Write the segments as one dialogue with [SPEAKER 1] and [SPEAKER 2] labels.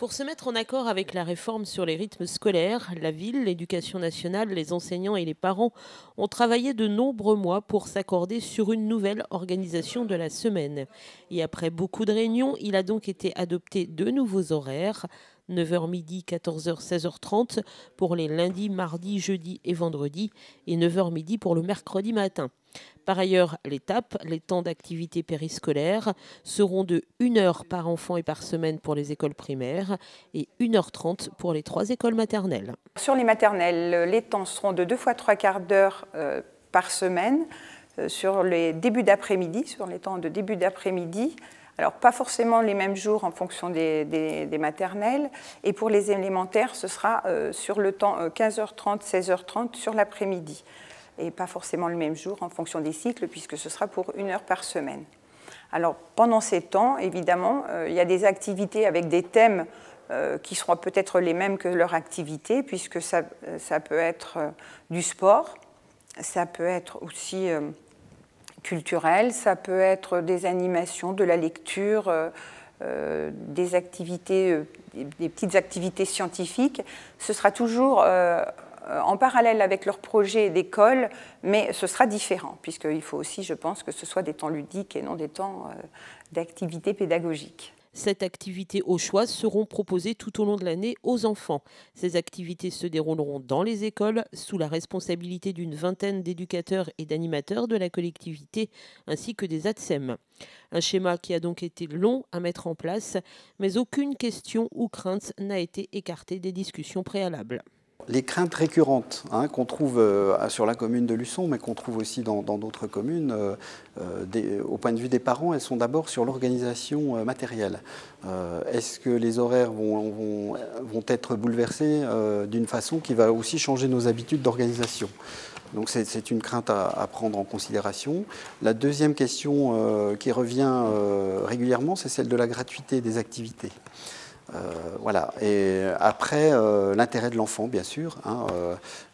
[SPEAKER 1] Pour se mettre en accord avec la réforme sur les rythmes scolaires, la ville, l'éducation nationale, les enseignants et les parents ont travaillé de nombreux mois pour s'accorder sur une nouvelle organisation de la semaine. Et après beaucoup de réunions, il a donc été adopté de nouveaux horaires. 9h midi, 14h, 16h30 pour les lundis, mardis, jeudis et vendredis et 9h midi pour le mercredi matin. Par ailleurs, les temps d'activité périscolaire, seront de 1 heure par enfant et par semaine pour les écoles primaires et 1h30 pour les 3 écoles maternelles.
[SPEAKER 2] Sur les maternelles, les temps seront de 2 fois 3/4 d'heure par semaine sur les débuts d'après-midi, sur les temps de début d'après-midi. Alors, pas forcément les mêmes jours en fonction des maternelles. Et pour les élémentaires, ce sera sur le temps 15h30, 16h30 sur l'après-midi. Et pas forcément le même jour en fonction des cycles, puisque ce sera pour 1 heure par semaine. Alors, pendant ces temps, évidemment, il y a des activités avec des thèmes qui seront peut-être les mêmes que leur activité, puisque ça peut être du sport, ça peut être aussi culturel, ça peut être des animations, de la lecture, des activités, des petites activités scientifiques. Ce sera toujours en parallèle avec leur projet d'école, mais ce sera différent, puisqu'il faut aussi, je pense, que ce soit des temps ludiques et non des temps d'activité pédagogique.
[SPEAKER 1] Cette activité au choix seront proposées tout au long de l'année aux enfants. Ces activités se dérouleront dans les écoles sous la responsabilité d'une vingtaine d'éducateurs et d'animateurs de la collectivité ainsi que des ATSEM. Un schéma qui a donc été long à mettre en place, mais aucune question ou crainte n'a été écartée des discussions préalables.
[SPEAKER 3] Les craintes récurrentes qu'on trouve sur la commune de Luçon, mais qu'on trouve aussi dans d'autres communes, au point de vue des parents, elles sont d'abord sur l'organisation matérielle. Est-ce que les horaires vont être bouleversés d'une façon qui va aussi changer nos habitudes d'organisation? Donc c'est une crainte à prendre en considération. La deuxième question qui revient régulièrement, c'est celle de la gratuité des activités. Voilà. Et après, l'intérêt de l'enfant, bien sûr,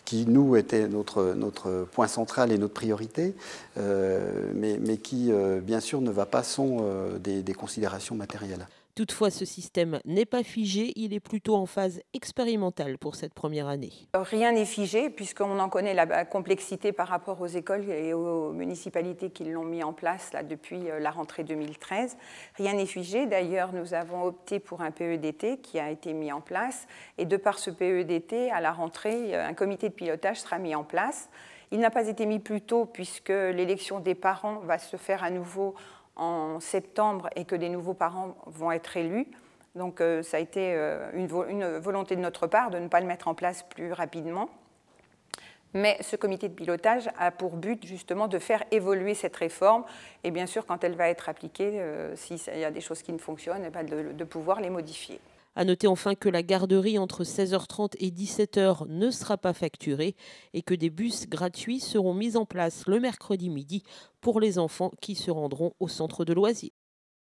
[SPEAKER 3] qui, nous, était notre point central et notre priorité, mais qui, bien sûr, ne va pas sans des considérations matérielles.
[SPEAKER 1] Toutefois, ce système n'est pas figé, il est plutôt en phase expérimentale pour cette première année.
[SPEAKER 2] Rien n'est figé, puisqu'on en connaît la complexité par rapport aux écoles et aux municipalités qui l'ont mis en place là, depuis la rentrée 2013. Rien n'est figé. D'ailleurs, nous avons opté pour un PEDT qui a été mis en place. Et de par ce PEDT, à la rentrée, un comité de pilotage sera mis en place. Il n'a pas été mis plus tôt, puisque l'élection des parents va se faire à nouveau en septembre et que des nouveaux parents vont être élus. Donc ça a été une volonté de notre part de ne pas le mettre en place plus rapidement. Mais ce comité de pilotage a pour but justement de faire évoluer cette réforme et bien sûr quand elle va être appliquée, s'il y a des choses qui ne fonctionnent, de pouvoir les modifier.
[SPEAKER 1] À noter enfin que la garderie entre 16h30 et 17h ne sera pas facturée et que des bus gratuits seront mis en place le mercredi midi pour les enfants qui se rendront au centre de loisirs.